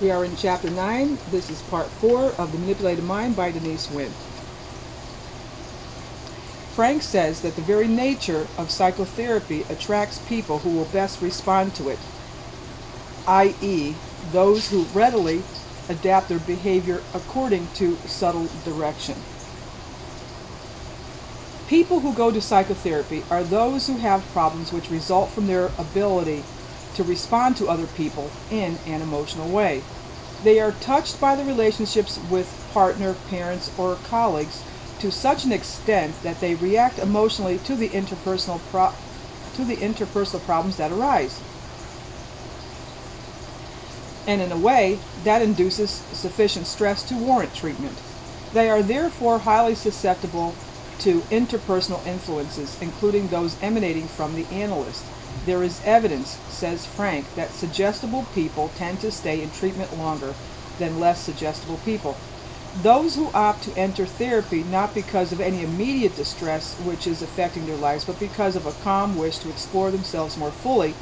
We are in Chapter 9. This is Part 4 of The Manipulated Mind by Denise Wynn. Frank says that the very nature of psychotherapy attracts people who will best respond to it, i.e., those who readily adapt their behavior according to subtle direction. People who go to psychotherapy are those who have problems which result from their ability to respond to other people in an emotional way. They are touched by the relationships with partner, parents, or colleagues to such an extent that they react emotionally to the interpersonal problems that arise. And in a way, that induces sufficient stress to warrant treatment. They are therefore highly susceptible to interpersonal influences, including those emanating from the analyst. There is evidence, says Frank, that suggestible people tend to stay in treatment longer than less suggestible people. Those who opt to enter therapy not because of any immediate distress which is affecting their lives, but because of a calm wish to explore themselves more fully,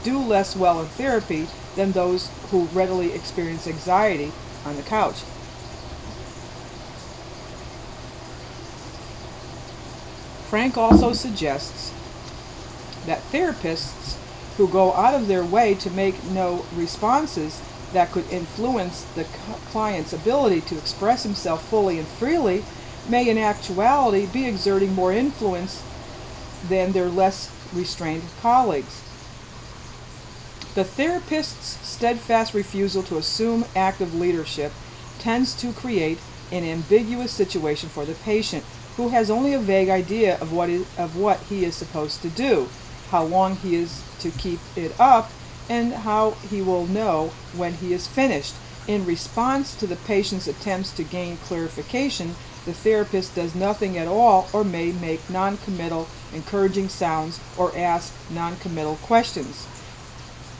do less well in therapy than those who readily experience anxiety on the couch. Frank also suggests that therapists who go out of their way to make no responses that could influence the client's ability to express himself fully and freely may in actuality be exerting more influence than their less restrained colleagues. The therapist's steadfast refusal to assume active leadership tends to create an ambiguous situation for the patient, who has only a vague idea of what he is supposed to do, how long he is to keep it up, and how he will know when he is finished. In response to the patient's attempts to gain clarification, the therapist does nothing at all, or may make non-committal encouraging sounds or ask non-committal questions.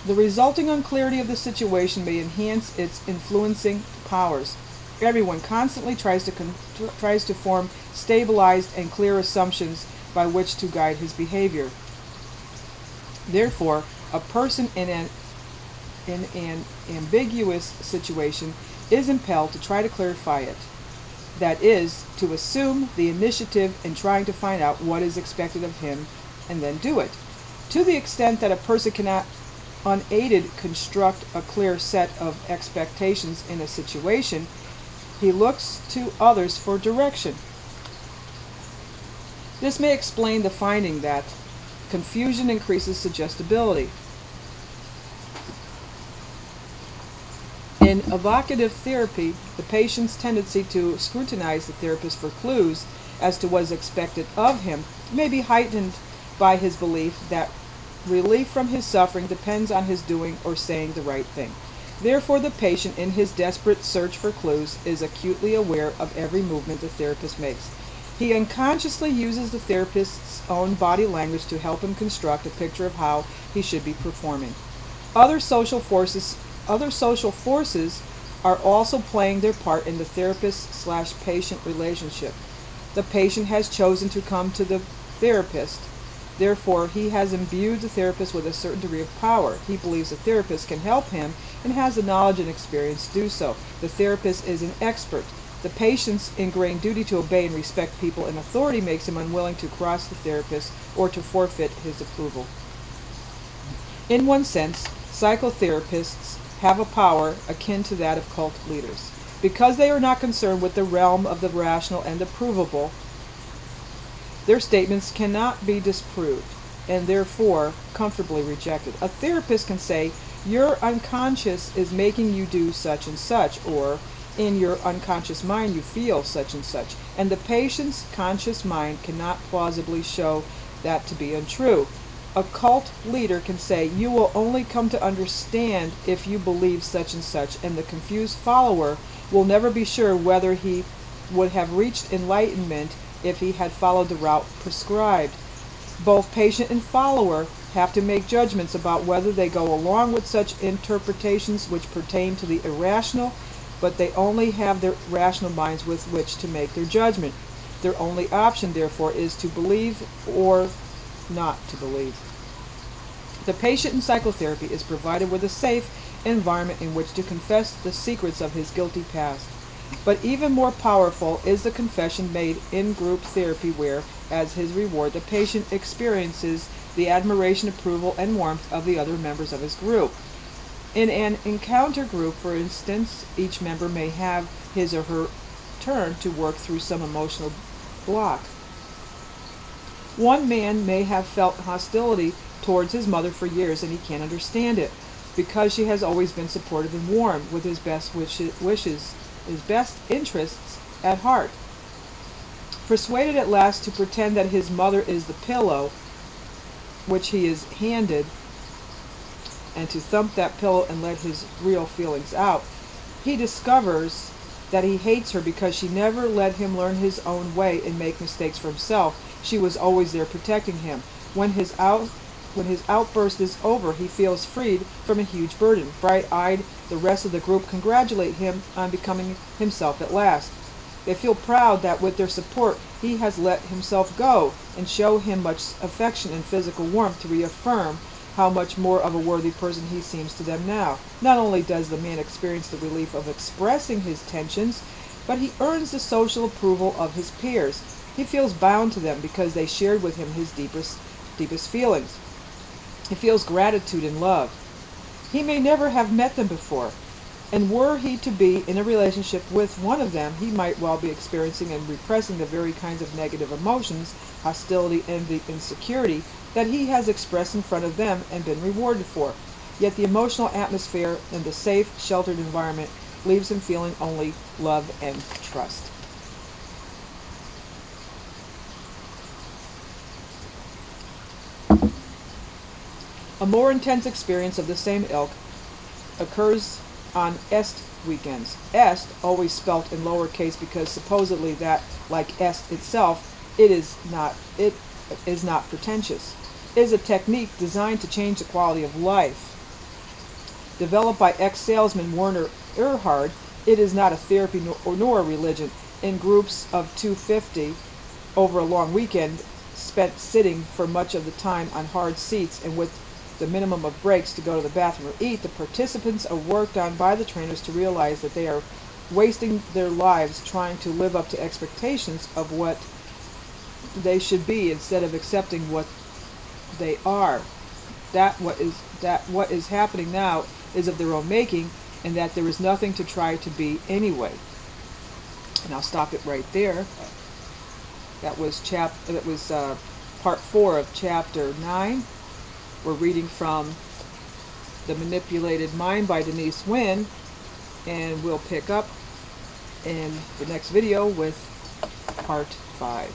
The resulting unclarity of the situation may enhance its influencing powers. Everyone constantly tries to form stabilized and clear assumptions by which to guide his behavior. Therefore, a person in an ambiguous situation is impelled to try to clarify it. That is, to assume the initiative in trying to find out what is expected of him and then do it. To the extent that a person cannot unaided construct a clear set of expectations in a situation, he looks to others for direction. This may explain the finding that confusion increases suggestibility. In evocative therapy, the patient's tendency to scrutinize the therapist for clues as to what is expected of him may be heightened by his belief that relief from his suffering depends on his doing or saying the right thing. Therefore, the patient, in his desperate search for clues, is acutely aware of every movement the therapist makes. He unconsciously uses the therapist's own body language to help him construct a picture of how he should be performing. Other social forces are also playing their part in the therapist/patient relationship. The patient has chosen to come to the therapist. Therefore, he has imbued the therapist with a certain degree of power. He believes the therapist can help him and has the knowledge and experience to do so. The therapist is an expert. The patient's ingrained duty to obey and respect people in authority makes him unwilling to cross the therapist or to forfeit his approval. In one sense, psychotherapists have a power akin to that of cult leaders. Because they are not concerned with the realm of the rational and the provable, their statements cannot be disproved and therefore comfortably rejected. A therapist can say, "Your unconscious is making you do such and such," or "In your unconscious mind you feel such and such," and the patient's conscious mind cannot plausibly show that to be untrue. A cult leader can say, "You will only come to understand if you believe such and such," and the confused follower will never be sure whether he would have reached enlightenment if he had followed the route prescribed. Both patient and follower have to make judgments about whether they go along with such interpretations which pertain to the irrational, but they only have their rational minds with which to make their judgment. Their only option, therefore, is to believe or not to believe. The patient in psychotherapy is provided with a safe environment in which to confess the secrets of his guilty past. But even more powerful is the confession made in group therapy where, as his reward, the patient experiences the admiration, approval, and warmth of the other members of his group. In an encounter group, for instance, each member may have his or her turn to work through some emotional block. One man may have felt hostility towards his mother for years, and he can't understand it, because she has always been supportive and warm, with his best his best interests at heart. Persuaded at last to pretend that his mother is the pillow which he is handed, and to thump that pillow and let his real feelings out, he discovers that he hates her because she never let him learn his own way and make mistakes for himself. She was always there protecting him. When his outburst is over, he feels freed from a huge burden. Bright-eyed, the rest of the group congratulate him on becoming himself at last. They feel proud that with their support he has let himself go, and show him much affection and physical warmth to reaffirm how much more of a worthy person he seems to them now. Not only does the man experience the relief of expressing his tensions, but he earns the social approval of his peers. He feels bound to them because they shared with him his deepest feelings. He feels gratitude and love. He may never have met them before, and were he to be in a relationship with one of them, he might well be experiencing and repressing the very kinds of negative emotions, hostility, envy, insecurity, that he has expressed in front of them and been rewarded for. Yet the emotional atmosphere in the safe, sheltered environment leaves him feeling only love and trust. A more intense experience of the same ilk occurs on est weekends. Est, always spelt in lowercase because supposedly that, like est itself, it is not pretentious. It is a technique designed to change the quality of life. Developed by ex-salesman Werner Erhard, it is not a therapy nor a religion. In groups of 250 over a long weekend spent sitting for much of the time on hard seats and with the minimum of breaks to go to the bathroom or eat, the participants are worked on by the trainers to realize that they are wasting their lives trying to live up to expectations of what they should be instead of accepting what they are. What is happening now is of their own making, and that there is nothing to try to be anyway. And I'll stop it right there. That was part 4 of chapter 9. We're reading from The Manipulated Mind by Denise Wynn, and we'll pick up in the next video with part 5.